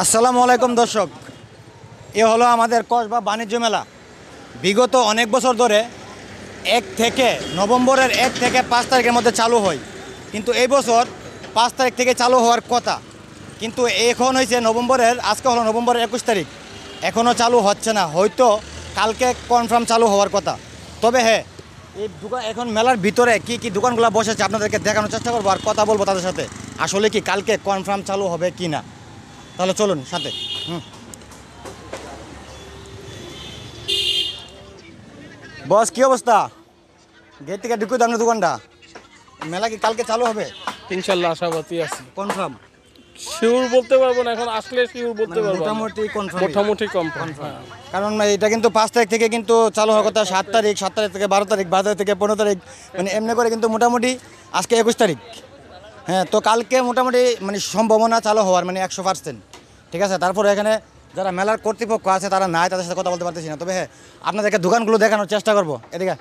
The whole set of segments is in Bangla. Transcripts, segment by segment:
আসসালামু আলাইকুম দর্শক, এ হলো আমাদের কসবা বাণিজ্য মেলা। বিগত অনেক বছর ধরে নভেম্বরের 1 থেকে 5 তারিখের মধ্যে চালু হয়, কিন্তু এই বছর 5 তারিখ থেকে চালু হওয়ার কথা, কিন্তু এখন হয়েছে আজকে হলো নভেম্বরের 21 তারিখ, এখনও চালু হচ্ছে না। হয়তো কালকে কনফার্ম চালু হওয়ার কথা। তবে হ্যাঁ, এই এখন মেলার ভিতরে কি কি দোকানগুলো বসেছে আপনাদেরকে দেখানোর চেষ্টা করবো আর কথা বলবো তাদের সাথে, আসলে কি কালকে কনফার্ম চালু হবে কি না। তাহলে চলুন সাথে। বস, কি অবস্থা? গেট থেকে ঢুকে দাম দোকানটা, মেলা কি কালকে চালু হবে? ইনশাল্লাহ আশাবাদী আছি। কনফার্ম শিওর বলতে পারবো না, এখন আসলে শিওর বলতে পারবো না। মোটামুটি কনফার্ম। মোটামুটি কনফার্ম, কারণ এটা কিন্তু 5 তারিখ থেকে কিন্তু চালু হওয়ার কথা, 7 তারিখ, 7 তারিখ থেকে 12 তারিখ, 12 তারিখ থেকে 15 তারিখ, মানে এমনি করে কিন্তু মোটামুটি আজকে 21 তারিখ। হ্যাঁ, তো কালকে মোটামুটি মানে সম্ভাবনা চালু হওয়ার মানে 100%। ঠিক আছে, তারপরে এখানে যারা মেলার কর্তৃপক্ষ আছে তারা নাই, তাদের সাথে কথা বলতে পারতেছি না। তবে হ্যাঁ, আপনাদেরকে দোকানগুলো দেখানোর চেষ্টা করবো। এদিকে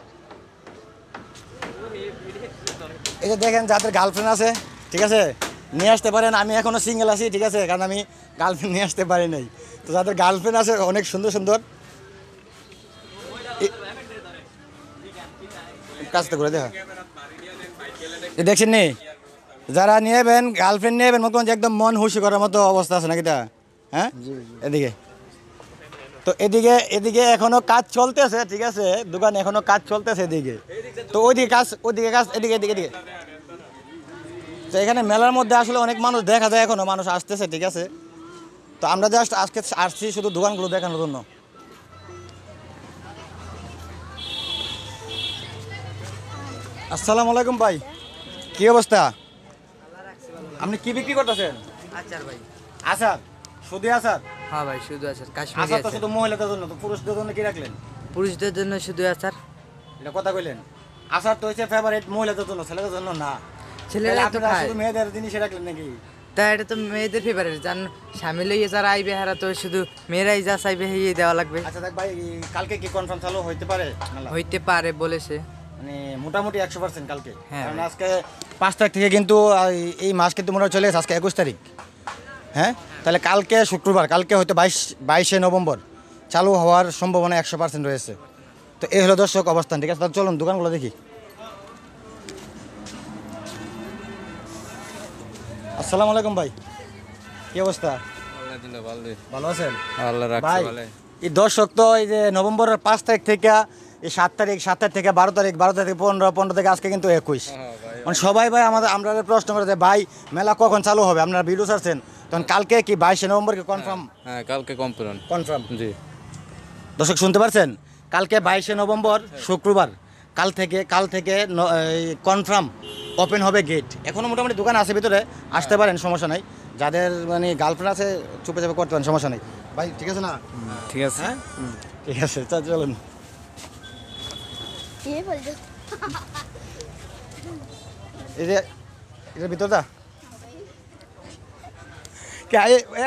এই যে দেখেন, যাদের গার্লফ্রেন্ড আছে ঠিক আছে নিয়ে আসতে পারেন। আমি এখনও সিঙ্গেল আছি, ঠিক আছে, কারণ আমি গার্লফ্রেন্ড নিয়ে আসতে পারি নাই। তো যাদের গার্লফ্রেন্ড আছে অনেক সুন্দর সুন্দর কাজটা করে দেখা দেখছেন নি, যারা নিয়েবেন গার্লফ্রেন্ড নিয়েবেন মনে করেন যে একদম মন খুশি করার মতো অবস্থা আছে নাকি তা? হ্যাঁ, এদিকে তো এদিকে এখনো কাজ চলতেছে, ঠিক আছে, দোকান এখনো কাজ চলতেছে এদিকে। তো ওইদিকে কাজ এদিকে এদিকে এদিকে। তো এখানে মেলার মধ্যে আসলে অনেক মানুষ দেখা যায়, এখনো মানুষ আসতেছে, ঠিক আছে। তো আমরা জাস্ট আজকে আসছি শুধু দোকানগুলো দেখানোর জন্য। আসসালামু আলাইকুম ভাই, কি অবস্থা? আপনি কি বিক্রি করতেছেন? আচার ভাই। আচার? শুধু আচার? হ্যাঁ ভাই, শুধু আচার, কাশ্মীরি আচার তো আচার। শুধু মহিলাদের জন্য, তো পুরুষদের জন্য কি রাখলেন? পুরুষদের জন্য শুধু আচার। এটা কথা কইলেন। আচার তো হচ্ছে ফেভারিট মহিলাদের জন্য, ছেলেদের জন্য না। ছেলেরা তাহলে তো আপনারা খায়। শুধু মেয়েদের জিনিস রাখলেন নাকি? তা এটা তো মেয়েদের ফেভারিট, জান স্বামী লইয়ে যারা আইবে হারা তো শুধু মেয়েরাই যা চাইবে হেয়ে দেওয়া লাগবে। আচ্ছা দেখ ভাই, কালকে কি কনফার্ম চালু হইতে পারে মেলা? হইতে পারে বলেছে। মানে মোটামুটি 100% কালকে। হ্যাঁ কারণ ভাই। আজকে 5 তারিখ থেকে কিন্তু এই মাস কিন্তু মনে হয় চলে গেছে, আজকে 21 তারিখ। হ্যাঁ, তাহলে কালকে শুক্রবার, কালকে হয়তো 22শে নভেম্বর চালু হওয়ার সম্ভাবনা 100% রয়েছে। তো এই হলো দর্শক অবস্থান, ঠিক আছে। তাহলে চলুন দোকানগুলো দেখি। আসসালামু আলাইকুম ভাই, কি অবস্থা? ভালো আছেন ভাই? এই দর্শক তো এই যে নভেম্বরের 5 তারিখ থেকে এই 7 তারিখ, 7 তারিখ থেকে 12 তারিখ, 12 তারিখ থেকে 15, 15 থেকে আজকে কিন্তু 21। মানে সবাই ভাই আমরা প্রশ্ন করে যে ভাই মেলা কখন চালু হবে, আপনারা ভিডিও ছাড়ছেন তখন কালকে কি 22শে নভেম্বর কি কনফার্ম? হ্যাঁ, কালকে কনফার্ম জি দর্শক, শুনতে পারছেন? কালকে 22শে নভেম্বর শুক্রবার, কাল থেকে কনফার্ম ওপেন হবে গেট। এখনও মোটামুটি দোকান আছে ভিতরে, আসতে পারেন, সমস্যা নাই। যাদের মানে গার্লফ্রেন্ড আছে চুপে চাপে করতে পারেন, সমস্যা নেই ভাই, ঠিক আছে না? ঠিক আছে। হ্যাঁ ঠিক আছে, চলুন। এই যে এটার ভিতরটা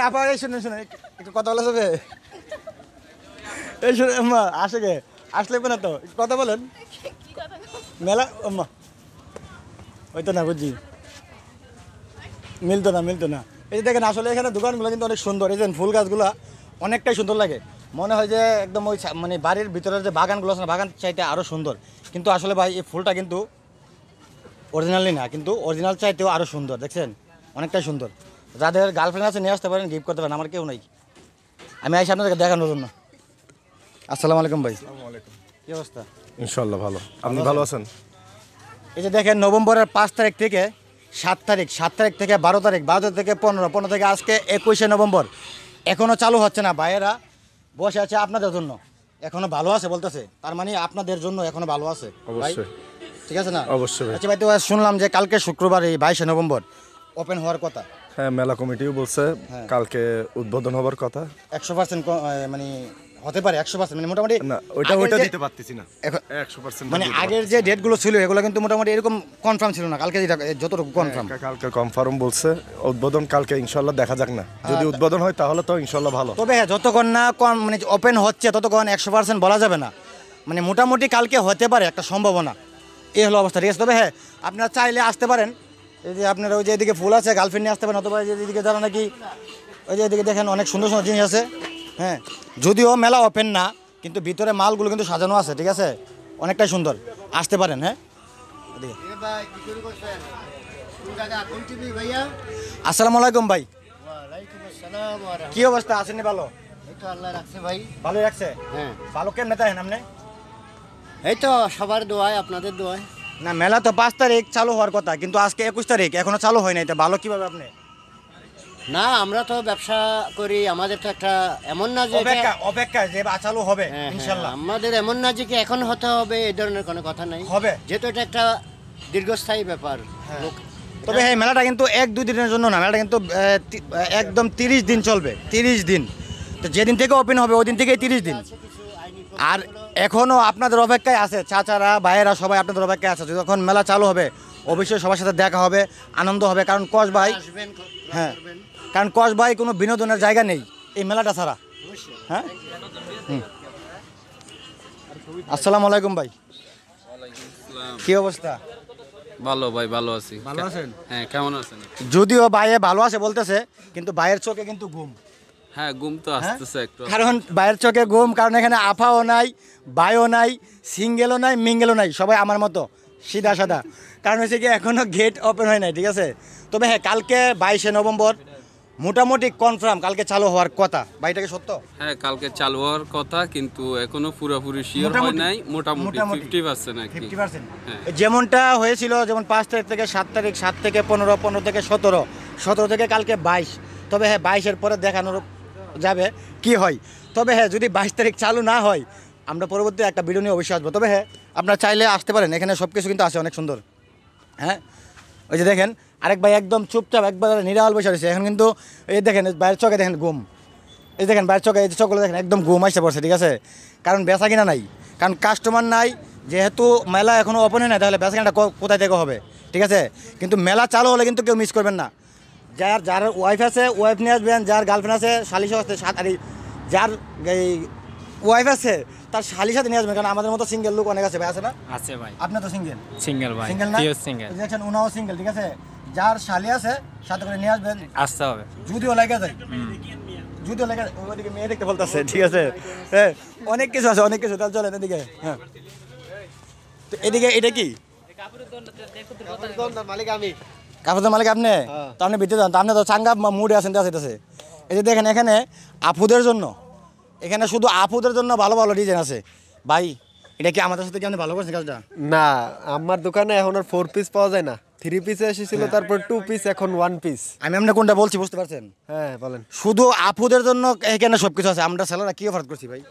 আবার এই শুনুন একটু কথা বলা যাবে? এই শুনে আম্মা আসে গে, আসলে না তো কথা বলেন। মেলা আম্মা ওই তো না, বুঝছি, মিলতো না। এই যে দেখেন, আসলে এখানে দোকানগুলো কিন্তু অনেক সুন্দর। এই যে ফুল গাছগুলো অনেকটাই সুন্দর লাগে, মনে হয় যে একদম ওই মানে বাড়ির ভিতরের যে বাগানগুলো আছে না, বাগান চাইতে আরও সুন্দর। কিন্তু আসলে ভাই এই ফুলটা কিন্তু অরিজিনালি না, কিন্তু অরিজিনাল চাইতেও আরও সুন্দর, দেখছেন, অনেকটাই সুন্দর। যাদের গার্লফ্রেন্ড আছে নিয়ে আসতে পারেন, গিফট করতে পারেন, আমার কেউ নাই, আমি আইসি আপনাদেরকে দেখানোর জন্য। আসসালামু আলাইকুম ভাই, কি অবস্থা? ইনশাল্লাহ ভালো, আপনি ভালো আছেন? এই যে দেখেন, নভেম্বরের 5 তারিখ থেকে 7 তারিখ, 7 তারিখ থেকে 12 তারিখ, 12 তারিখ থেকে 15, 15 থেকে আজকে 21শে নভেম্বর, এখনও চালু হচ্ছে না। ভাইয়েরা বসে আছে আপনাদের জন্য, এখনও ভালো আছে বলতেছে, তার মানে আপনাদের জন্য এখনও ভালো আছে ভাই, অবশ্যই, ঠিক আছে না? অবশ্যই ভাই। আচ্ছা ভাই, তো শুনলাম যে কালকে শুক্রবার এই 22শে নভেম্বর ওপেন হওয়ার কথা। হ্যাঁ, মেলা কমিটিও বলছে কালকে উদ্বোধন হবার কথা। 100% মানে হতে পারে, 100% মানে মোটামুটি না, ওইটা আগের যে- দিতে পারতেছি না এখন 100%। মানে আগের যে ডেটগুলো ছিল এগুলো কিন্তু মোটামুটি এরকম কনফার্ম ছিল না। কালকে যেটা যতটুকু কনফার্ম, কালকে কনফার্ম বলছে, উদ্বোধন কালকে, ইনশাল্লাহ দেখা যাক না, যদি উদ্বোধন হয় তাহলে তো ইনশাল্লাহ ভালো। তবে হ্যাঁ, যতক্ষণ না মানে ওপেন হচ্ছে ততক্ষণ 100% বলা যাবে না। মানে মোটামুটি কালকে হতে পারে একটা সম্ভাবনা, এই হলো অবস্থা, ঠিক আছে। তবে হ্যাঁ, আপনারা চাইলে আসতে পারেন। এই যে আপনারা ওই যে এদিকে ফুল আছে, গার্লফ্রেন্ড নিয়ে আসতে পারেন, অথবা এদিকে যারা নাকি ওই যে এদিকে দেখেন অনেক সুন্দর সুন্দর জিনিস আছে। হ্যাঁ, যদিও মেলা ওপেন না, কিন্তু ভিতরে মালগুলো কিন্তু সাজানো আছে, ঠিক আছে, অনেকটাই সুন্দর, আসতে পারেন। হ্যাঁ, এদিকে আসসালামু আলাইকুম ভাই, কি অবস্থা আছেন? ভালো, ভালোই রাখছে। ভালো কেমনে তাই আপনি? এই তো সবার দোয়ায়, আপনাদের দোয়ায়। না, মেলা তো 5 তারিখ চালু হওয়ার কথা, কিন্তু আজকে 21 তারিখ, এখনো চালু হয় নাই, তো ভালো কিভাবে আপনি? না, আমরা তো ব্যবসা করি, আমাদের তো একটা এমন না যে অপেক্ষা যে চালু হবে ইনশাআল্লাহ, আমাদের এমন না যে কি এখন হতে হবে এই ধরনের কোনো কথা নাই, হবে, যেহেতু এটা একটা দীর্ঘস্থায়ী ব্যাপার। তবে হ্যাঁ, মেলাটা কিন্তু 1-2 দিনের জন্য না, মেলাটা কিন্তু একদম 30 দিন চলবে, 30 দিন। তো যেদিন থেকে ওপেন হবে ওই দিন থেকেই 30 দিন। আর এখনও আপনাদের অপেক্ষায় আছে, চাচারা ভাইয়েরা সবাই আপনাদের অপেক্ষায় আছে। যখন মেলা চালু হবে অবশ্যই সবার সাথে দেখা হবে, আনন্দ হবে, কারণ কস ভাই, হ্যাঁ, কারণ কস ভাই কোনো বিনোদনের জায়গা নেই এই মেলাটা ছাড়া। হ্যাঁ, আসসালামু আলাইকুম ভাই, কি অবস্থা? ভালো ভাই, ভালো আছি। ভালো আছেন? হ্যাঁ, কেমন আছেন? যদিও ভাইয়ে ভালো আছে বলতেছে, কিন্তু ভাইয়ের চোখে কিন্তু ঘুম। হ্যাঁ, ঘুম তো আসতেছে একটু। কারণ ভাইয়ের চোখে ঘুম, কারণ এখানে আফাও নাই, ভাইও নাই, সিঙ্গেলও নাই, মিঙ্গেলও নাই, সবাই আমার মতো সিধা সাদা। কারণ হচ্ছে কি এখনো গেট ওপেন হয় নাই, ঠিক আছে। তবে হ্যাঁ, কালকে 22শে নভেম্বর মোটামুটি কনফার্ম কালকে চালু হওয়ার কথা। ভাইটাকে সত্য? হ্যাঁ, কালকে চালু হওয়ার কথা, কিন্তু এখনো পুরোপুরি শিওর হয় নাই, মোটামুটি 50% নাকি। 50%। হ্যাঁ। যেমনটা হয়েছিল, যেমন 5 তারিখ থেকে 7 তারিখ, 7 থেকে 15, 15 থেকে 17, 17 থেকে কালকে 22। তবে হ্যাঁ, 22-এর পরে দেখানোর যাবে কি হয়। তবে হ্যাঁ, যদি 22 তারিখ চালু না হয় আমরা পরবর্তী একটা ভিডিও নিয়ে অবশ্যই আসবো। তবে হ্যাঁ, আপনারা চাইলে আসতে পারেন, এখানে সব কিছু কিন্তু আছে অনেক সুন্দর। হ্যাঁ, ওই যে দেখেন আরেক ভাই একদম চুপচাপ একবার নিরাল বসে রয়েছে। এখন কিন্তু এই দেখেন বাইরের চোখে দেখেন ঘুম, এই দেখেন বাইরের চোখে, এই যে চোখগুলো দেখেন একদম ঘুম আসতে পড়ছে, ঠিক আছে। কারণ বেচা কিনা নাই, কারণ কাস্টমার নাই, যেহেতু মেলা এখনও ওপেন হয় না, তাহলে বেচা কিনাটা কোথায় থেকে হবে, ঠিক আছে। কিন্তু মেলা চালু হলে কিন্তু কেউ মিস করবেন না। যার ওয়াইফ আছে ওয়াইফ নিয়ে আসবেন, যার গার্লফ্রেন্ড আছে শালিশও আছে, যার এই ওয়াইফ আছে তার শালির সাথে নিয়ে আসবেন, কারণ আমাদের মতো সিঙ্গেল লোক অনেক আছে ভাই, আছে না? আছে ভাই। আপনি তো সিঙ্গেল? সিঙ্গেল ভাই, সিঙ্গেল না? Pure single. দেখছেন উনাও সিঙ্গেল, ঠিক আছে। যার শালি আছে সাথে করে নিয়ে আসবেন, আসতে হবে। যদিও লেগে যায়, যদিও লেগে ওইদিকে মেয়ে দেখতে বলতেছে, ঠিক আছে। হ্যাঁ, অনেক কিছু আছে, অনেক কিছু। তাহলে চলেন এদিকে। হ্যাঁ, তো এদিকে এটা কি মালিক আমি। কাপড়ের মালিক আপনি? তো আপনি ভিতরে যান, তো আপনি তো চাঙ্গা মুডে আছেন, আছে। এই যে দেখেন এখানে আপুদের জন্য, এখানে শুধু আপুদের জন্য ভালো ভালো ডিজাইন আছে। ভাই এটা কি আমাদের সাথে কি আপনি ভালো করছেন কাজটা? না, আমার দোকানে এখন আর 4 পিস পাওয়া যায় না, 3 পিস এসেছিল, তারপর 2 পিস, এখন 1 পিস। আমি আপনার কোনটা বলছি বুঝতে পারছেন? হ্যাঁ, বলেন। শুধু আপুদের জন্য এখানে সব কিছু আছে। আমরা ছেলেরা কি অফার করছি ভাই?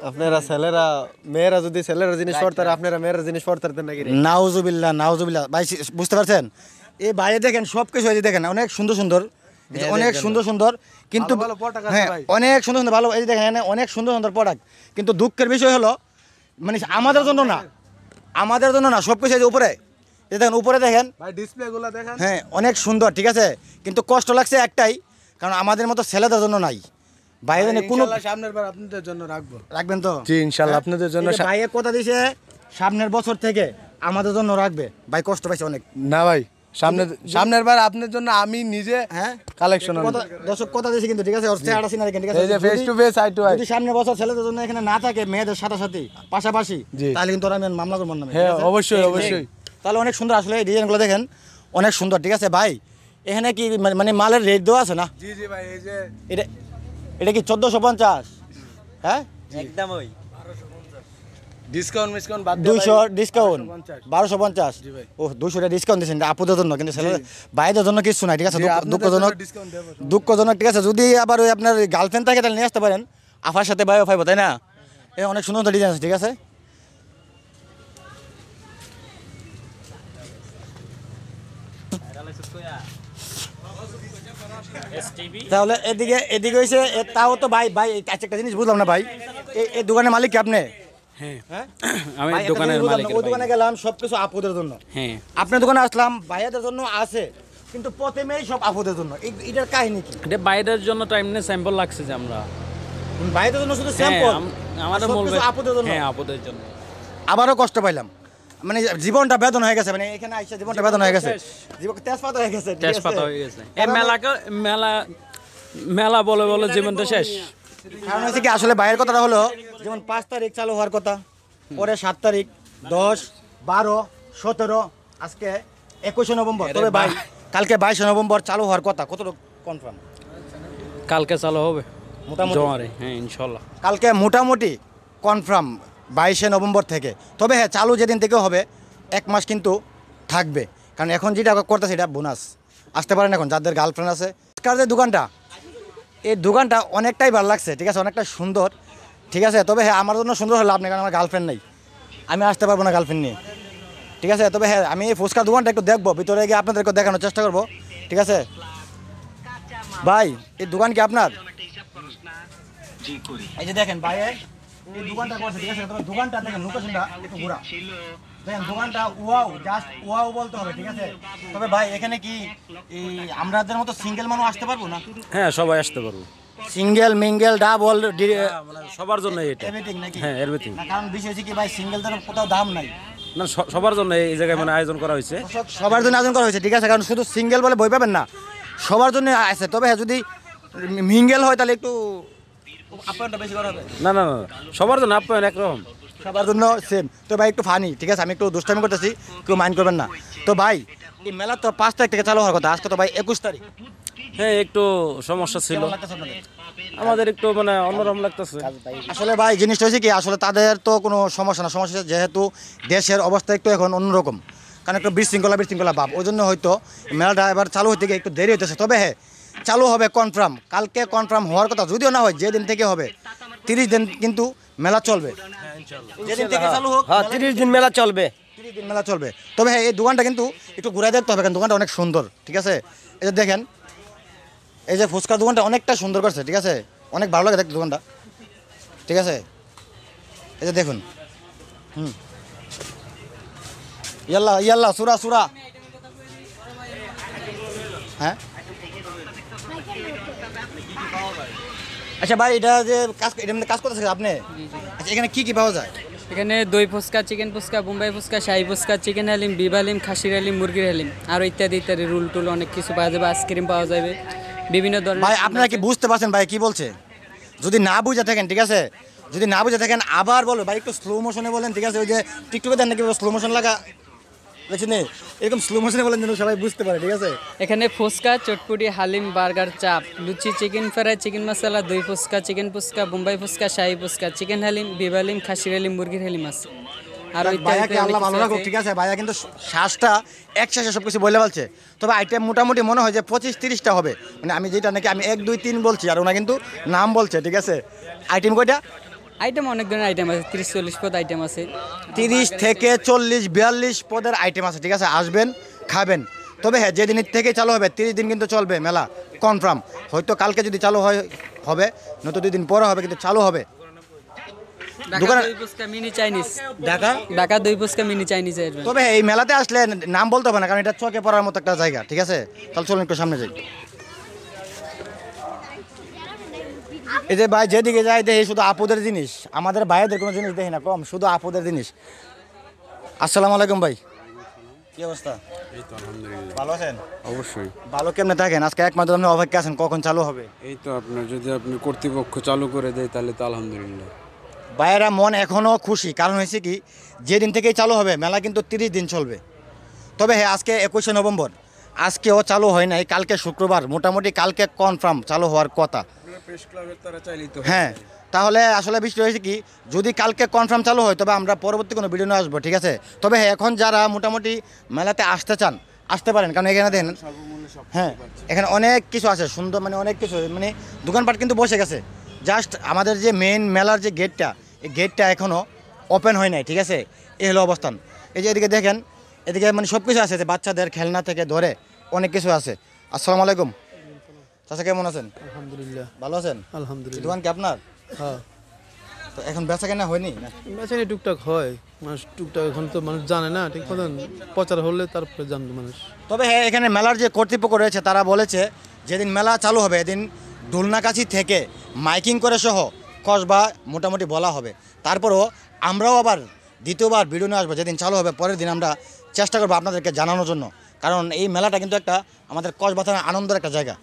আপনারা ছেলেরা, মেয়েরা যদি ছেলেরা জিনিস পড়তারে, আপনারা মেয়েরা জিনিস পড়তারতেন নাকি? নাউজুবিল্লাহ, নাউজুবিল্লাহ। ভাই বুঝতে পারছেন? এই বাইরে দেখেন সব কিছু, এই যে দেখেন অনেক সুন্দর সুন্দর, অনেক সুন্দর সুন্দর, কিন্তু হ্যাঁ অনেক সুন্দর সুন্দর ভালো, এই যে দেখেন এখানে অনেক সুন্দর সুন্দর প্রোডাক্ট। কিন্তু দুঃখের বিষয় হলো মানে আমাদের জন্য না, আমাদের জন্য না, সব কিছু এই যে উপরে, এই দেখেন উপরে দেখেন ভাই, ডিসপ্লেগুলো দেখেন। হ্যাঁ, অনেক সুন্দর, ঠিক আছে। কিন্তু কষ্ট লাগছে একটাই, কারণ আমাদের মতো ছেলেদের জন্য নাই। বাইরে কোনো সামনের বার আপনাদের জন্য রাখবো। রাখবেন তো? জি, ইনশাআল্লাহ আপনাদের জন্য। ভাইয়ের কথা দিয়েছে সামনের বছর থেকে আমাদের জন্য রাখবে। ভাই কষ্ট পাইছে অনেক। না ভাই, সামনের বার আপনার জন্য আমি নিজে হ্যাঁ কালেকশন দর্শক কথা দিয়েছে কিন্তু, ঠিক আছে। ওর চেহারা চিনা রাখেন, ঠিক আছে। এই যে face to face, eye to eye. যদি সামনের বছর ছেলেদের জন্য এখানে না থাকে, মেয়েদের সাথে সাথে পাশাপাশি, তাহলে কিন্তু আমি মামলা করব না। হ্যাঁ, অবশ্যই অবশ্যই। তাহলে অনেক সুন্দর, আসলে এই ডিজাইনগুলো দেখেন অনেক সুন্দর, ঠিক আছে। ভাই এখানে কি মানে মালের রেট দেওয়া আছে না? জি জি ভাই, এই যে এটা কি 1450? হ্যাঁ, একদম ওই ডিসকাউন্ট বাদ 200 ডিসকাউন্ট 1250। ও 200 টাকা ডিসকাউন্ট দিয়েছেন আপুদের জন্য, কিন্তু ছেলে ভাইদের জন্য কিছু নাই, ঠিক আছে। দুঃখজনক, দুঃখজনক, ঠিক আছে। যদি আবার ওই আপনার গার্লফ্রেন্ড থাকে তাহলে নিয়ে আসতে পারেন, আফার সাথে ভাইও ফাইব, তাই না? এই অনেক সুন্দর সুন্দর ডিজাইন আছে, ঠিক আছে। তাহলে এদিকে এদিকে হয়েছে, তাও তো ভাই ভাই একটা জিনিস বুঝলাম না ভাই, এই দোকানের মালিক কি আপনি? হ্যাঁ, আমি দোকানের মালিক। ওই দোকানে গেলাম সবকিছু আপুদের জন্য, হ্যাঁ। আপনার দোকানে আসলাম ভাইয়াদের জন্য আছে, কিন্তু প্রথমেই সব আপুদের জন্য। এটার কাহিনী কি? এটা বাইরের জন্য টাইম নিয়ে স্যাম্পল লাগছে যে আমরা ভাইয়াদের জন্য শুধু স্যাম্পল, আমাদের বলবে আপুদের জন্য। হ্যাঁ, আপুদের জন্য। আবারও কষ্ট পাইলাম, মানে জীবনটা বেদন হয়ে গেছে, মানে এখানে আইসা জীবনটা বেদন হয়ে গেছে, জীবন তেজপাতা হয়ে গেছে, ঠিক আছে? তেজপাতা হয়ে গেছে। এই মেলা মেলা বলে বলে জীবনটা শেষ। কারণ হচ্ছে কি আসলে বাইরের কথাটা হলো যেমন 5 তারিখ চালু হওয়ার কথা, পরে 7 তারিখ, 10, 12, 17, আজকে 21 নভেম্বর। তবে ভাই কালকে 22 নভেম্বর চালু হওয়ার কথা, কতটুকু কনফার্ম? কালকে চালু হবে মোটামুটি জোয়ারে, হ্যাঁ ইনশাল্লাহ। কালকে মোটামুটি কনফার্ম 22 নভেম্বর থেকে। তবে হ্যাঁ চালু যেদিন থেকে হবে 1 মাস কিন্তু থাকবে, কারণ এখন যেটা করতেছে এটা বোনাস। আসতে পারেন এখন যাদের গার্লফ্রেন্ড আছে। আজকাল যে দোকানটা, এই দোকানটা অনেকটাই ভালো লাগছে, ঠিক আছে, অনেকটা সুন্দর, ঠিক আছে। তবে হ্যাঁ আমার জন্য সুন্দর হলো আপনি, কারণ আমার গার্লফ্রেন্ড নেই, আমি আসতে পারবো না গার্লফ্রেন্ড নিয়ে, ঠিক আছে। তবে হ্যাঁ আমি এই ফুচকার দোকানটা একটু দেখবো, ভিতরে গিয়ে আপনাদেরকে দেখানোর চেষ্টা করবো, ঠিক আছে। ভাই এই দোকান কি আপনার? এই যে দেখেন ভাই এই দোকানটা করছে, ঠিক আছে। তবে দোকানটা দেখেন লোকেশনটা একটু ঘোরা, দেখেন দোকানটা ওয়াও, জাস্ট ওয়াও বলতে হবে, ঠিক আছে। তবে ভাই এখানে কি এই আমাদের মতো সিঙ্গেল মানুষ আসতে পারবো না? হ্যাঁ সবাই আসতে পারবো, সিঙ্গেল মিঙ্গেল ডাবল সবার জন্য এটা। এভরিথিং নাকি? হ্যাঁ এভরিথিং। না কারণ বিষয় হচ্ছে কি ভাই সিঙ্গেলদের কোথাও দাম নাই, না সবার জন্য এই জায়গায় মানে আয়োজন করা হয়েছে। সবার জন্য আয়োজন করা হয়েছে, ঠিক আছে। কারণ শুধু সিঙ্গেল বলে বই পাবেন না, সবার জন্য আছে। তবে হ্যাঁ যদি মিঙ্গেল হয় তাহলে একটু আপ্যায়নটা বেশি করা হবে। না না না, সবার জন্য আপ্যায়ন একরকম, সবার জন্য সেম। তো ভাই একটু ফানি, ঠিক আছে, আমি একটু দুষ্টামি করতেছি, কেউ মাইন্ড করবেন না। তো ভাই এই মেলা তো 5 তারিখ থেকে চালু হওয়ার কথা, আজকে তো ভাই 21 তারিখ। হ্যাঁ একটু সমস্যা ছিল, কেমন লাগতেছে আপনাদের? আমাদের একটু মানে অন্যরকম লাগতেছে। আসলে ভাই জিনিসটা হচ্ছে কি, আসলে তাদের তো কোনো সমস্যা না, সমস্যা হচ্ছে যেহেতু দেশের অবস্থা একটু এখন অন্যরকম, কারণ একটু বিশৃঙ্খলা ভাব, ওই জন্য হয়তো মেলাটা এবার চালু হতে গিয়ে একটু দেরি হইতেছে। তবে হ্যাঁ চালু হবে কনফার্ম, কালকে কনফার্ম হওয়ার কথা, যদিও না হয় যেদিন থেকে হবে 30 দিন কিন্তু মেলা চলবে। যেদিন থেকে চালু হোক 30 দিন মেলা চলবে। 30 দিন মেলা চলবে। তবে হ্যাঁ এই দোকানটা কিন্তু একটু ঘুরে দেখতে হবে, কারণ দোকানটা অনেক সুন্দর, ঠিক আছে। এই যে দেখেন এই যে ফুচকার দোকানটা অনেকটা সুন্দর করছে, ঠিক আছে, অনেক ভালো লাগে দেখতে দোকানটা, ঠিক আছে। এই যে দেখুন, ইয়াল্লা ইয়াল্লা সুরা সুরা, হ্যাঁ। আচ্ছা ভাই এটা যে এটার মধ্যে কাজ করতেছে আপনি, আচ্ছা এখানে কি কি পাওয়া যায়? এখানে দই ফুচকা, চিকেন ফুচকা, বোম্বাই ফুচকা, শাহী ফুচকা, চিকেন হালিম, বিফ হালিম, খাসির হালিম, মুরগির হালিম, আরও ইত্যাদি ইত্যাদি, রুল টুল অনেক কিছু পাওয়া যাবে, আইসক্রিম পাওয়া যাবে, বিভিন্ন ধরনের। ভাই আপনারা কি বুঝতে পারছেন ভাই কি বলছে? যদি না বুঝে থাকেন, ঠিক আছে, যদি না বুঝে থাকেন আবার বলো ভাই, একটু স্লো মোশনে বলেন, ঠিক আছে। ওই যে টিকটকে দেন নাকি স্লো মোশন লাগা, দেখছেন এরকম স্লো মোশনে বলেন যেন সবাই বুঝতে পারে, ঠিক আছে। এখানে ফুচকা, চটপুটি, হালিম, বার্গার, চাপ, লুচি, চিকেন ফ্রাই, চিকেন মশলা, দই ফুচকা, চিকেন ফুচকা, বোম্বাই ফুচকা, শাহী ফুচকা, চিকেন হালিম, বিফ হালিম, খাসির হালিম, মুরগির হালিম আছে। আর ভাইয়াকে আল্লাহ ভালো রাখুক, ঠিক আছে। ভাইয়া কিন্তু শ্বাসটা একসাথে সব কিছু বলে বলছে। তবে আইটেম মোটামুটি মনে হয় যে 25-30টা হবে, মানে আমি যেটা নাকি আমি 1, 2, 3 বলছি, আর ওনা কিন্তু নাম বলছে, ঠিক আছে। আইটেম কয়টা? আইটেম অনেক ধরনের আইটেম আছে, 30-40 পদ আইটেম আছে, 30 থেকে 40-42 পদের আইটেম আছে, ঠিক আছে। আসবেন খাবেন। তবে হ্যাঁ যেদিন থেকে চালু হবে 30 দিন কিন্তু চলবে মেলা কনফার্ম। হয়তো কালকে যদি চালু হয় হবে, নয়তো 2 দিন পরে হবে, কিন্তু চালু হবে। ঢাকা দই ফুচকা মিনি চাইনিজ, ঢাকা দই ফুচকা মিনি চাইনিজ। তবে এই মেলাতে আসলে নাম বলতে হবে না, কারণ এটা চোখে পড়ার মতো একটা জায়গা, ঠিক আছে। তাহলে চলুন একটু সামনে যাই। এই যে ভাই যেদিকে যাই দেখি শুধু আপুদের জিনিস, আমাদের ভাইদের কোনো জিনিস দেখি না কম, শুধু আপুদের জিনিস। আসসালামু আলাইকুম ভাই, কি অবস্থা? এই তো আলহামদুলিল্লাহ। ভালো আছেন? অবশ্যই। ভালো কেমনে থাকেন? আজকে একমাত্র আপনি অপেক্ষা আছেন কখন চালু হবে। এই তো আপনার যদি আপনি কর্তৃপক্ষ চালু করে দেয় তাহলে তো আলহামদুলিল্লাহ। ভাইয়েরা মন এখনও খুশি, কারণ হয়েছে কি যেদিন থেকেই চালু হবে মেলা কিন্তু 30 দিন চলবে। তবে হ্যাঁ আজকে 21 নভেম্বর, আজকেও চালু হয় নাই, কালকে শুক্রবার, মোটামুটি কালকে কনফার্ম চালু হওয়ার কথা। হ্যাঁ তাহলে আসলে বিষয় হয়েছে কি, যদি কালকে কনফার্ম চালু হয় তবে আমরা পরবর্তী কোনো ভিডিও নিয়ে আসবো, ঠিক আছে। তবে হ্যাঁ এখন যারা মোটামুটি মেলাতে আসতে চান আসতে পারেন, কারণ এখানে দেখেন হ্যাঁ এখানে অনেক কিছু আছে সুন্দর, মানে অনেক কিছু, মানে দোকানপাট কিন্তু বসে গেছে। জাস্ট আমাদের যে মেইন মেলার যে গেটটা, এই গেটটা এখনও ওপেন হয় নাই, ঠিক আছে। এই হলো অবস্থান। এই যে এদিকে দেখেন, এদিকে মানে সব কিছু আছে, বাচ্চাদের খেলনা থেকে ধরে অনেক কিছু আছে। আসসালামু আলাইকুম চাচা, কেমন আছেন? আলহামদুলিল্লাহ। ভালো আছেন? আলহামদুলিল্লাহ। দোকান কি আপনার? হ্যাঁ তো এখন বেচা কেনা হয়নি? বেচানি টুকটাক হয়, মানুষ টুকটাক এখন তো মানুষ জানে না, ঠিক মতন প্রচার হলে তারপরে জানবে মানুষ। তবে হ্যাঁ এখানে মেলার যে কর্তৃপক্ষ রয়েছে তারা বলেছে যেদিন মেলা চালু হবে এদিন দোলনাকাছি থেকে মাইকিং করে সহ কসবা মোটামুটি বলা হবে। তারপরও আমরাও আবার দ্বিতীয়বার ভিডিও নিয়ে আসবো যেদিন চালু হবে, পরের দিন আমরা চেষ্টা করবো আপনাদেরকে জানানোর জন্য, কারণ এই মেলাটা কিন্তু একটা আমাদের কসবা থানার আনন্দের একটা জায়গা।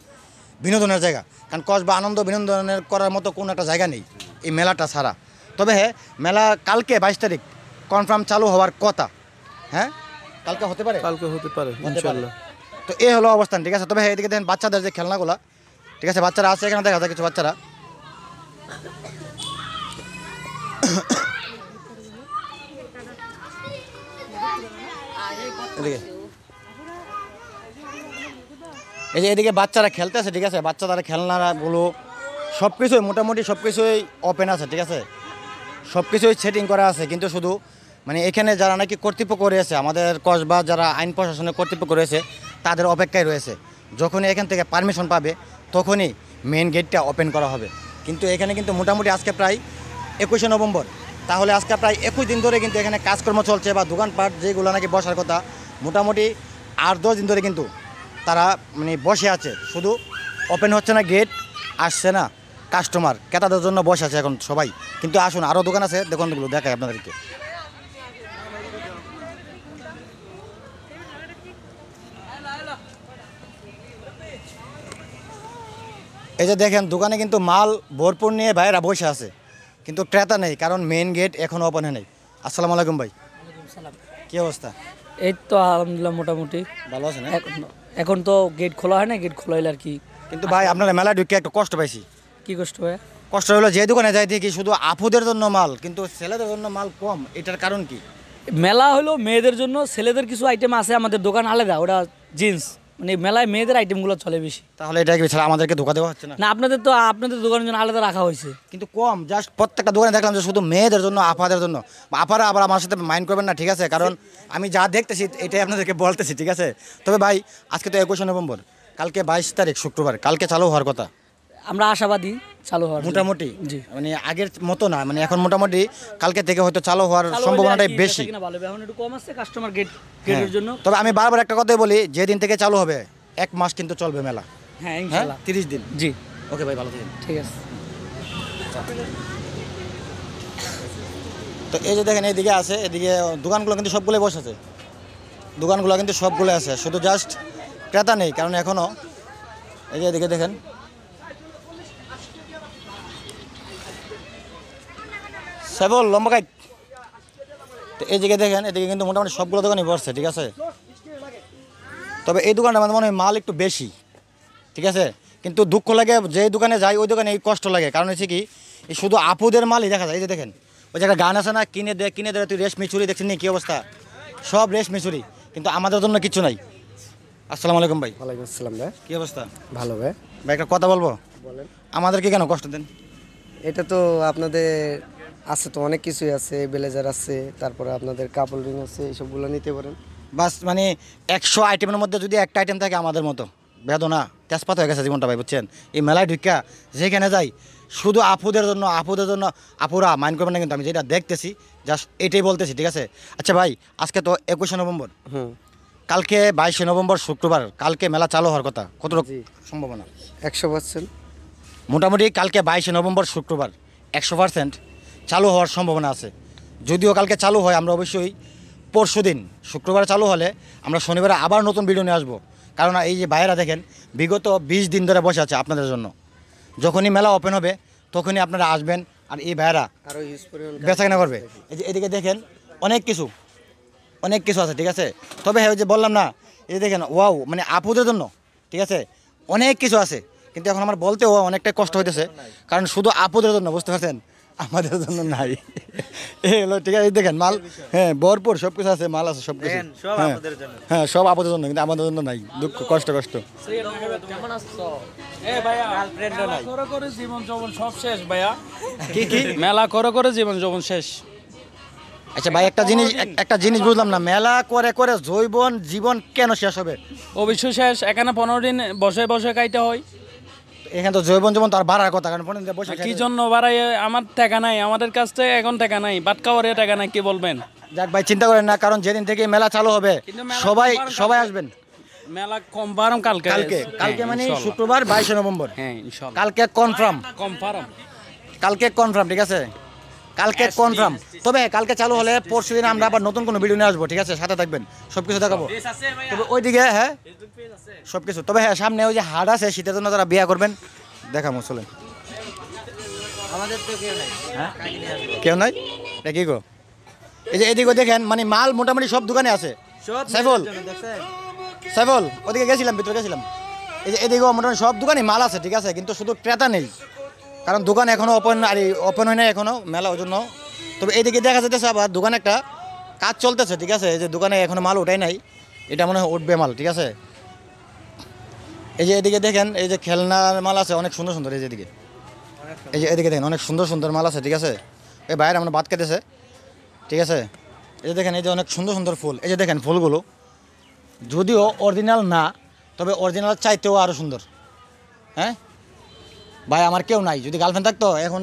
বিনোদনের জায়গা, কারণ কসবা আনন্দ বিনোদনের করার মতো কোনো একটা জায়গা নেই এই মেলাটা ছাড়া। তবে হ্যাঁ, মেলা কালকে 22 তারিখ কনফার্ম চালু হওয়ার কথা। হ্যাঁ, কালকে হতে পারে, কালকে হতে পারে ইনশাআল্লাহ। তো এই হলো অবস্থান, ঠিক আছে। তবে হ্যাঁ, এদিকে দেখেন বাচ্চাদের যে খেলনাগুলো, ঠিক আছে, বাচ্চারা আছে এখানে, দেখা যায় কিছু বাচ্চারা। এদিকে এই যে এদিকে বাচ্চারা খেলতেছে, ঠিক আছে, বাচ্চাদের খেলনাগুলো সব কিছুই মোটামুটি সব কিছুই ওপেন আছে, ঠিক আছে, সব কিছুই সেটিং করা আছে। কিন্তু শুধু মানে এখানে যারা নাকি কর্তৃপক্ষ রয়েছে, আমাদের কসবা যারা আইন প্রশাসনের কর্তৃপক্ষ রয়েছে, তাদের অপেক্ষায় রয়েছে। যখনই এখান থেকে পারমিশন পাবে তখনই মেইন গেটটা ওপেন করা হবে। কিন্তু এখানে কিন্তু মোটামুটি আজকে প্রায় 21শে নভেম্বর, তাহলে আজকে প্রায় 21 দিন ধরে কিন্তু এখানে কাজকর্ম চলছে, বা দোকানপাট যেগুলো নাকি বসার কথা মোটামুটি 8-10 দিন ধরে কিন্তু তারা মানে বসে আছে, শুধু ওপেন হচ্ছে না গেট, আসছে না কাস্টমার, ক্রেতাদের জন্য বসে আছে এখন সবাই। কিন্তু আসুন, আরও দোকান আছে, দোকানগুলো দেখায় আপনাদেরকে। এই যে দেখেন দোকানে কিন্তু মাল ভরপুর নিয়ে ভাইরা বসে আছে, কিন্তু ক্রেতা নেই, কারণ মেইন গেট এখনও ওপেন হয় নাই। আসসালামু আলাইকুম ভাই, কি অবস্থা? এই তো আলহামদুলিল্লাহ মোটামুটি ভালো আছেন? এখন তো গেট খোলা হয় না, গেট খোলা হইলে আর কি। কিন্তু ভাই আপনারা মেলা ঢুকে একটু কষ্ট পাইছি। কি কষ্ট হয়? কষ্ট হলো যে দোকানে যাই দেখি শুধু আপুদের জন্য মাল, কিন্তু ছেলেদের জন্য মাল কম, এটার কারণ কি? মেলা হলো মেয়েদের জন্য, ছেলেদের কিছু আইটেম আছে, আমাদের দোকান আলাদা, ওটা জিন্স, মানে মেলায় মেয়েদের আইটেমগুলো চলে বেশি। তাহলে এটা কি ছাড়া আমাদেরকে ধোকা দেওয়া হচ্ছে না? না, আপনাদের তো আপনাদের দোকানের জন্য আলাদা রাখা হয়েছে, কিন্তু কম, জাস্ট প্রত্যেকটা দোকানে দেখলাম যে শুধু মেয়েদের জন্য, আপাদের জন্য। আপারা আবার আমার সাথে মাইন্ড করবেন না, ঠিক আছে, কারণ আমি যা দেখতেছি এটাই আপনাদেরকে বলতেছি, ঠিক আছে। তবে ভাই আজকে তো 21শে নভেম্বর, কালকে 22 তারিখ শুক্রবার, কালকে চালু হওয়ার কথা। আমরা আশাবাদী চালু হওয়ার মোটামুটি জি, মানে আগের মতো না, মানে এখন মোটামুটি কালকে থেকে হয়তো চালু হওয়ার সম্ভাবনাটাই বেশি। এখন একটু কম আছে কাস্টমার গেটের জন্য। তবে আমি বারবার একটা কথাই বলি, যেদিন থেকে চালু হবে 1 মাস কিন্তু চলবে মেলা। হ্যাঁ ইনশাআল্লাহ, 30 দিন। জি ওকে ভাই, ভালো থাকেন। ঠিক আছে। তো এই যে দেখেন এইদিকে আছে, এদিকে দোকানগুলো কিন্তু সবগুলোই বসেছে, দোকানগুলো কিন্তু সবগুলো আছে, শুধু জাস্ট ক্রেতা নেই, কারণ এখনও এই যে এদিকে দেখেন সেবল লম্বা কাইট। তো এই দিকে দেখেন, এদিকে কিন্তু মোটামুটি সবগুলো দোকানই বসছে, ঠিক আছে। তবে এই দোকানটা আমার মনে হয় মাল একটু বেশি, ঠিক আছে, কিন্তু দুঃখ লাগে যে দোকানে যাই ওই দোকানে এই কষ্ট লাগে, কারণ হচ্ছে কি এই শুধু আপুদের মালই দেখা যায়। এই যে দেখেন ওই যে একটা গান আছে না, কিনে দে তুই রেশমি চুরি, দেখছেন নি কী অবস্থা, সব রেশমি চুরি, কিন্তু আমাদের জন্য কিছু নাই। আসসালামু আলাইকুম ভাই। ওয়ালাইকুম আসসালাম ভাই। কী অবস্থা? ভালো ভাই। ভাই একটা কথা বলবো? বলেন। আমাদেরকে কেন কষ্ট দেন? এটা তো আপনাদের আছে, তো অনেক কিছুই আছে, ব্লেজার আছে, তারপরে আপনাদের কাপড় রিং আছে, এইসবগুলো নিতে পারেন। বাস মানে 100 আইটেমের মধ্যে যদি একটা আইটেম থাকে আমাদের মতো, বেদনা তেজপাত হয়ে গেছে জীবনটা ভাই, বুঝছেন। এই মেলায় ঢুকা যেখানে যাই শুধু আপুদের জন্য, আপুরা মাইন্ড করবেন না, কিন্তু আমি যেটা দেখতেছি জাস্ট এটাই বলতেছি, ঠিক আছে। আচ্ছা ভাই, আজকে তো 21শে নভেম্বর, কালকে 22শে নভেম্বর শুক্রবার, কালকে মেলা চালু হওয়ার কথা, কতটুকু সম্ভাবনা? 100%। মোটামুটি কালকে 22শে নভেম্বর শুক্রবার 100% চালু হওয়ার সম্ভাবনা আছে। যদিও কালকে চালু হয়, আমরা অবশ্যই পরশু দিন শুক্রবার চালু হলে আমরা শনিবারে আবার নতুন ভিডিও নিয়ে আসবো, কারণ এই যে ভাইয়েরা দেখেন বিগত 20 দিন ধরে বসে আছে আপনাদের জন্য। যখনই মেলা ওপেন হবে তখনই আপনারা আসবেন, আর এই ভাইয়েরা আরও ইউজ পরিমাণ বেচাকেনা করবে। এই যে এদিকে দেখেন অনেক কিছু আছে, ঠিক আছে। তবে হ্যাঁ, ওই যে বললাম না, এই যে দেখেন ওয়াও, মানে আপুদের জন্য, ঠিক আছে, অনেক কিছু আছে, কিন্তু এখন আমার বলতেও অনেকটাই কষ্ট হইতেছে, কারণ শুধু আপুদের জন্য, বুঝতে পারছেন, আমাদের জন্য নাই। এলো ঠিক আছে, দেখেন মাল, হ্যাঁ ভরপুর সব কিছু আছে, মাল আছে সব কিছু, হ্যাঁ সব আপুদের জন্য, কিন্তু আমাদের জন্য নাই, দুঃখ কষ্ট। কেমন আসছো? মেলা করে জীবন যৌবন সব শেষ ভাইয়া। কি মেলা করে জীবন যৌবন শেষ। আচ্ছা ভাই, একটা জিনিস বুঝলাম না, মেলা করে জীবন কেন শেষ হবে? অবশ্যই শেষ, এখানে 15 দিন বসে খাইতে হয়। এখানে তো জীবন তার বাড়ার কথা, কারণ 15 দিন বসে কি জন্য বাড়াই? আমার টাকা নাই, আমাদের কাছ থেকে এখন টাকা নাই, বাট খাওয়ারে টাকা নাই, কি বলবেন? যাক ভাই, চিন্তা করেন না, কারণ যেদিন থেকে মেলা চালু হবে সবাই আসবেন। মেলা কম পারম কালকে মানে শুক্রবার 22শে নভেম্বর, হ্যাঁ ইনশাআল্লাহ কালকে কনফার্ম, কম পারম। কালকে কনফার্ম, ঠিক আছে। কালকে কনফার্ম। তবে কালকে চালু হলে পরশু দিন আমরা আবার নতুন কোনো ভিডিও নিয়ে আসবো, ঠিক আছে? সাথে থাকবেন, সব কিছু দেখাবো। তবে ওইদিকে হ্যাঁ সব কিছু, তবে হ্যাঁ সামনে ওই যে হাট আছে শীতের জন্য যারা বিয়া করবেন দেখাবো, চলেন। আমাদের তো কেউ নাই। হ্যাঁ কেউ নাই, এটা কি গো? এই যে এদিকে দেখেন মানে মাল মোটামুটি সব দোকানে আছে। সাইফুল সাইফুল ওদিকে গেছিলাম, ভিতরে গেছিলাম। এই যে এদিকেও মোটামুটি সব দোকানে মাল আছে, ঠিক আছে? কিন্তু শুধু ক্রেতা নেই, কারণ দোকান এখনও ওপেন হয় না এখনও মেলা, ওই জন্য। তবে এদিকে দেখা যাচ্ছে আবার দোকানে একটা কাজ চলতেছে, ঠিক আছে? এই যে দোকানে এখনও মাল ওঠাই নাই, এটা মনে হয় উঠবে মাল, ঠিক আছে? এই যে এদিকে দেখেন এই যে খেলনার মাল আছে অনেক সুন্দর সুন্দর। এই যে এদিকে, এই যে এদিকে দেখেন অনেক সুন্দর সুন্দর মাল আছে, ঠিক আছে? এই বাইরে আমরা ভাত খেতেছে, ঠিক আছে? এই যে দেখেন এই যে অনেক সুন্দর সুন্দর ফুল, এই যে দেখেন ফুলগুলো যদিও অরিজিনাল না, তবে অরিজিনাল চাইতেও আরও সুন্দর। হ্যাঁ ভাই আমার কেউ নাই, যদি গার্লফ্রেন্ড থাকতো এখন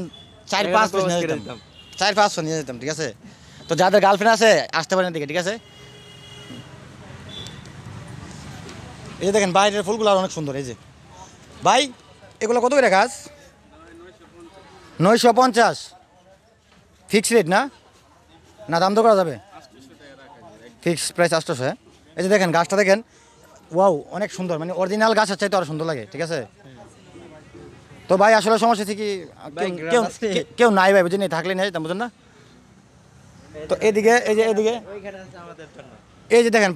4-5 পিস নিয়ে যেতাম, 4-500 নিয়ে যেতাম, ঠিক আছে? তো যাদের গার্লফ্রেন্ড আছে আসতে পারেন এদিকে, ঠিক আছে? এই যে দেখেন বাইরের ফুলগুলো আর অনেক সুন্দর। এই যে ভাই এগুলো কত করে গাছ? 950 ফিক্স রেট না? না দাম তো করা যাবে? Fix price 800। হ্যাঁ এই যে দেখেন গাছটা দেখেন, ওয়াও অনেক সুন্দর, মানে অরিজিনাল গাছের চাইতে আরো সুন্দর লাগে, ঠিক আছে? তো ভাই আসলে সমস্যা হচ্ছে কি কেউ নাই ভাই, বুঝিনি, থাকলে নেই বুঝেন না? তো এদিকে এই যে এদিকে এই যে দেখেন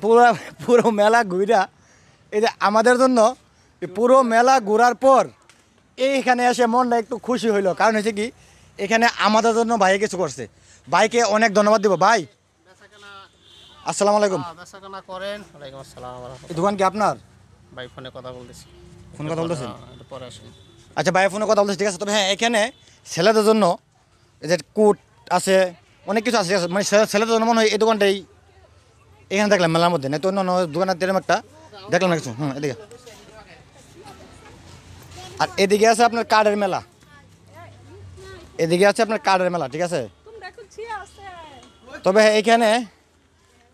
পুরো মেলা ঘুরা, এই যে আমাদের জন্য পুরো মেলা ঘোরার পর এইখানে এসে মনটা একটু খুশি হইলো, কারণ হচ্ছে কি এখানে আমাদের জন্য ভাই কিছু করছে। ভাইকে অনেক ধন্যবাদ দিব। ভাই আসসালামু আলাইকুম। করেন। ওয়ালাইকুম আসসালাম। এই দোকান কি আপনার? ভাই ফোনে কথা বলতেছি। ফোনে কথা বলতেছেন? পরে আসুন। আচ্ছা ভাই ফোনে কথা বলতেছি, ঠিক আছে? তবে হ্যাঁ এখানে ছেলেদের জন্য এই যে কোট আছে, অনেক কিছু আছে, ঠিক আছে? মানে ছেলেদের জন্য মনে হয় এই দোকানটাই এখানে দেখলাম মেলার মধ্যে, না তো অন্য দোকানের তেরম একটা দেখলাম না কিছু। এদিকে আর এদিকে আছে আপনার কার্ডের মেলা, এদিকে আছে আপনার কার্ডের মেলা, ঠিক আছে? তবে এখানে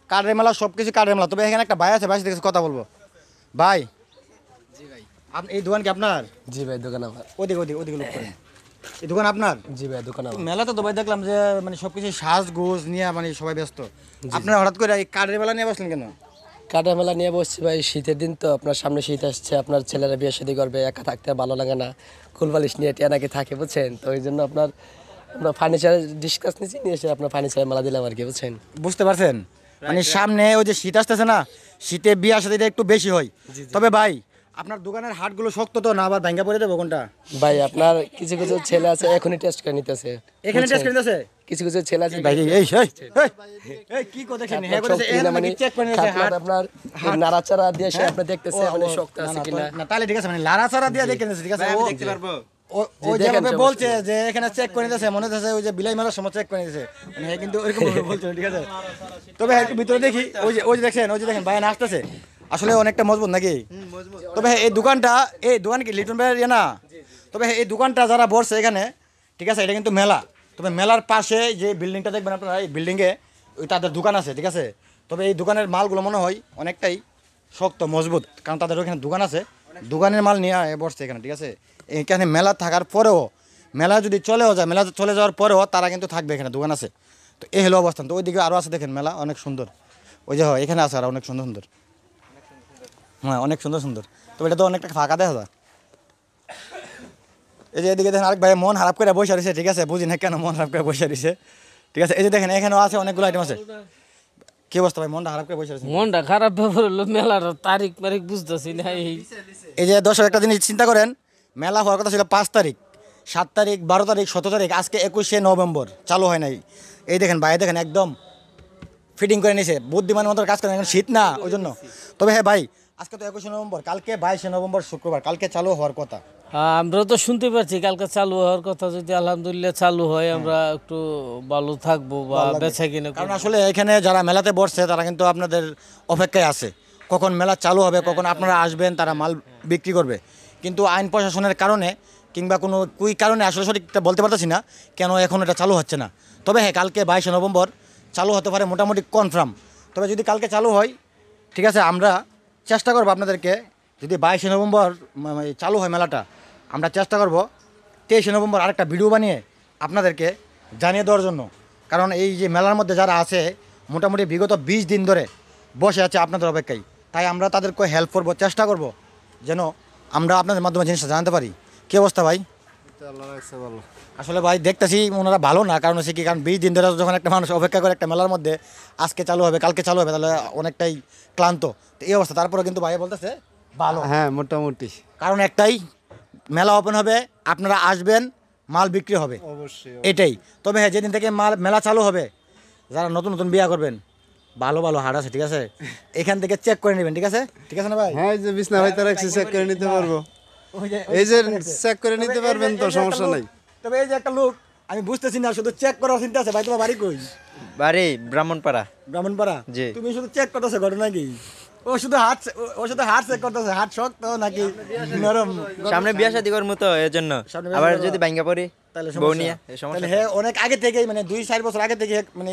কার্ডের মেলা, সব কিছু কার্ডের মেলা। তবে এখানে একটা ভাই আছে, ভাই সাথে কথা বলবো। ভাই এই দোকান কি আপনার? জি ভাই দোকান আমার। ওদিকে ওদিকে ওদিকে লোক করেন, এই দোকান আপনার? জি ভাই দোকান আমার। মেলাতে তো ভাই দেখলাম যে মানে সবকিছু সাজগোজ নিয়ে মানে সবাই ব্যস্ত, আপনারা হঠাৎ করে এই কার্ডের মেলা নিয়ে বসলেন কেন? কাটা মেলা নিয়ে বসছি ভাই, শীতের দিন তো, আপনার সামনে শীত আসছে, আপনার ছেলেরা বিয়ে শাদী করবে, একা থাকতে ভালো লাগে না, কুলবালিশ নিয়ে টিয়া নাকি থাকে, বুঝছেন? তো ওই জন্য আমরা ফার্নিচার ডিসকাস নিয়েছি, নিয়ে এসে আপনার ফার্নিচারের মেলা দিলাম আর কি, বুঝছেন? বুঝতে পারছেন? মানে সামনে ওই যে শীত আসতেছে না, শীতে বিয়ে সাথে একটু বেশি হয়। তবে ভাই আপনার দোকানের হাটগুলো শক্ত তো না, আবার ভাঙ্গা পড়ে দেবো কোনটা? ভাই আপনার কিছু কিছু ছেলে আছে এখনই টেস্ট করে নিতেছে, এখানে টেস্ট করে নিতেছে কিছু কিছু ছেলে আছে ভাই। এই কি কথা দেখেন, হ্যাঁ করেছে এখানে মানে চেক করে নিয়েছে হাট, আপনার নাড়াচাড়া দিয়ে সে আপনি দেখতেছে মানে শক্ত আছে কিনা। না তাহলে ঠিক আছে, মানে লাড়াচাড়া দিয়ে দেখে নিয়েছে, ঠিক আছে? ও দেখতে পারবো, ও যেভাবে বলছে যে এখানে চেক করে নিতেছে, মনে হচ্ছে ওই যে বিলাই মেলার সময় চেক করে নিতেছে, মানে কিন্তু ওইরকম বলছে, ঠিক আছে? তবে একটু ভিতরে দেখি, ওই যে দেখছেন, ওই যে দেখেন ভাই আসতেছে, আসলে অনেকটা মজবুত নাকি? তবে এই দোকান কি লিটন ভাইয়ের ইয়ে না? তবে এই দোকানটা যারা বসছে এখানে, ঠিক আছে, এটা কিন্তু মেলা। তবে মেলার পাশে যে বিল্ডিংটা দেখবেন আপনারা, এই বিল্ডিংয়ে ওই তাদের দোকান আছে, ঠিক আছে? তবে এই দোকানের মালগুলো মনে হয় অনেকটাই শক্ত মজবুত, কারণ তাদের ওখানে দোকান আছে, দোকানের মাল নিয়ে বসছে এখানে, ঠিক আছে? এখানে মেলা থাকার পরেও, মেলা যদি চলেও যায়, মেলা চলে যাওয়ার পরেও তারা কিন্তু থাকবে, এখানে দোকান আছে। তো এই হলো অবস্থান। তো ওইদিকে আরও আছে দেখেন মেলা অনেক সুন্দর, ওই যে হয় এখানে আছে আর অনেক সুন্দর সুন্দর, হ্যাঁ অনেক সুন্দর সুন্দর। তো এটা তো অনেকটা ফাঁকা দেখা যায়। এই যে এদিকে দেখেন আরেক ভাই মন খারাপ করে বসে রয়েছে, ঠিক আছে? বুঝি না কেন মন খারাপ করে বসে রয়েছে, ঠিক আছে? এই যে দেখেন এখানেও আছে অনেকগুলো আইটেম আছে। কি অবস্থা ভাই, মনটা খারাপ করে বসে রয়েছে? মনটা খারাপ ব্যাপার হলো মেলার তারিখ মারিখ বুঝতেছি না। এই যে দর্শক একটা জিনিস চিন্তা করেন, মেলা হওয়ার কথা ছিল 5 তারিখ, 7 তারিখ, 12 তারিখ, 17 তারিখ, আজকে 21শে নভেম্বর, চালু হয় নাই। এই দেখেন ভাই দেখেন একদম ফিটিং করে নিয়েছে, বুদ্ধিমানের মতো কাজ করেন, এখন শীত না ওই জন্য। তবে হ্যাঁ ভাই আজকে তো 21শে নভেম্বর, কালকে 22শে নভেম্বর শুক্রবার, কালকে চালু হওয়ার কথা। হ্যাঁ আমরা তো শুনতে পাচ্ছি কালকে চালু হওয়ার কথা, যদি আলহামদুলিল্লাহ চালু হয় আমরা একটু ভালো থাকবো বা বেচা কিনা। কারণ আসলে এখানে যারা মেলাতে বসছে তারা কিন্তু আপনাদের অপেক্ষায় আছে, কখন মেলা চালু হবে, কখন আপনারা আসবেন, তারা মাল বিক্রি করবে। কিন্তু আইন প্রশাসনের কারণে কিংবা কোনো কারণে আসলে সঠিকটা বলতে পারতেছি না কেন এখন এটা চালু হচ্ছে না। তবে হ্যাঁ কালকে 22শে নভেম্বর চালু হতে পারে, মোটামুটি কনফার্ম। তবে যদি কালকে চালু হয়, ঠিক আছে, আমরা চেষ্টা করবো আপনাদেরকে, যদি 22শে নভেম্বর চালু হয় মেলাটা, আমরা চেষ্টা করব 23শে নভেম্বর আরেকটা ভিডিও বানিয়ে আপনাদেরকে জানিয়ে দেওয়ার জন্য। কারণ এই যে মেলার মধ্যে যারা আছে মোটামুটি বিগত 20 দিন ধরে বসে আছে আপনাদের অপেক্ষায়, তাই আমরা তাদেরকে হেল্প করব, চেষ্টা করব যেন আমরা আপনাদের মাধ্যমে জিনিসটা জানতে পারি। কী অবস্থা ভাই? আসলে ভাই দেখতেছি ওনারা ভালো না, কারণ হচ্ছে কি, কারণ 20 দিন ধরে যখন একটা মানুষ অপেক্ষা করে একটা মেলার মধ্যে আজকে চালু হবে কালকে চালু হবে, তাহলে অনেকটাই ক্লান্ত। তো এই অবস্থা, তারপরে কিন্তু ভাই বলতেছে ভালো। হ্যাঁ মোটামুটি। কারণ একটাই, মেলা ওপেন হবে, আপনারা আসবেন, মাল বিক্রি হবে, অবশ্যই। এটাই। তবে হ্যাঁ, যেদিন থেকে মেলা চালু হবে, যারা নতুন নতুন বিয়া করবেন, ভালো ভালো হাট আছে, ঠিক আছে, এখান থেকে চেক করে নেবেন, ঠিক আছে? ঠিক আছে না ভাই? হ্যাঁ, এই যে বিছনা ভাই তার চেক করে নিতে পারবো, এই যে চেক করে নিতে পারবেন তো, সমস্যা নাই। তবে এই যে একটা লোক আমি বুঝতেছি না, শুধু চেক করার চিন্তা আছে। ভাই তোমার বাড়ি কই? বাড়ি ব্রাহ্মণপাড়া। ব্রাহ্মণপাড়া? জি। তুমি শুধু চেক করতেছো, ঘটনা কি? ও শুধু হাট চেক করতেছে, হাট শক্ত নাকি নরম? সামনে বিয়া শাদী করবো তো এজন্য, আবার যদি ভাঙ্গা পড়ি তাহলে বউ নিয়ে তাহলে হ্যাঁ, অনেক আগে থেকেই মানে 2-4 বছর আগে থেকে মানে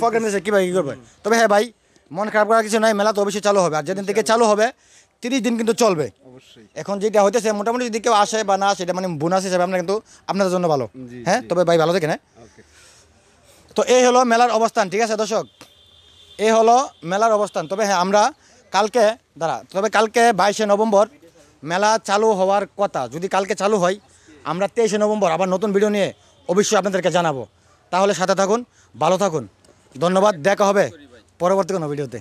প্রোগ্রাম নিয়েছে কীভাবে কী করবে। তবে হ্যাঁ ভাই, মন খারাপ করার কিছু নাই, মেলা তো অবশ্যই চালু হবে, আর যেদিন থেকে চালু হবে 30 দিন কিন্তু চলবে। এখন যেটা হইতেছে মোটামুটি যদি কেউ আসে বা না আসে, এটা মানে বোনাস হিসাবে আমরা কিন্তু আপনাদের জন্য ভালো। হ্যাঁ, তবে ভাই ভালো থাকেন। হ্যাঁ, তো এই হলো মেলার অবস্থান, ঠিক আছে দর্শক, এই হলো মেলার অবস্থান। তবে হ্যাঁ, আমরা কালকে তবে কালকে 22শে নভেম্বর মেলা চালু হওয়ার কথা। যদি কালকে চালু হয়, আমরা 23শে নভেম্বর আবার নতুন ভিডিও নিয়ে অবশ্যই আপনাদেরকে জানাবো। তাহলে সাথে থাকুন, ভালো থাকুন, ধন্যবাদ, দেখা হবে পরবর্তী কোনো ভিডিওতে।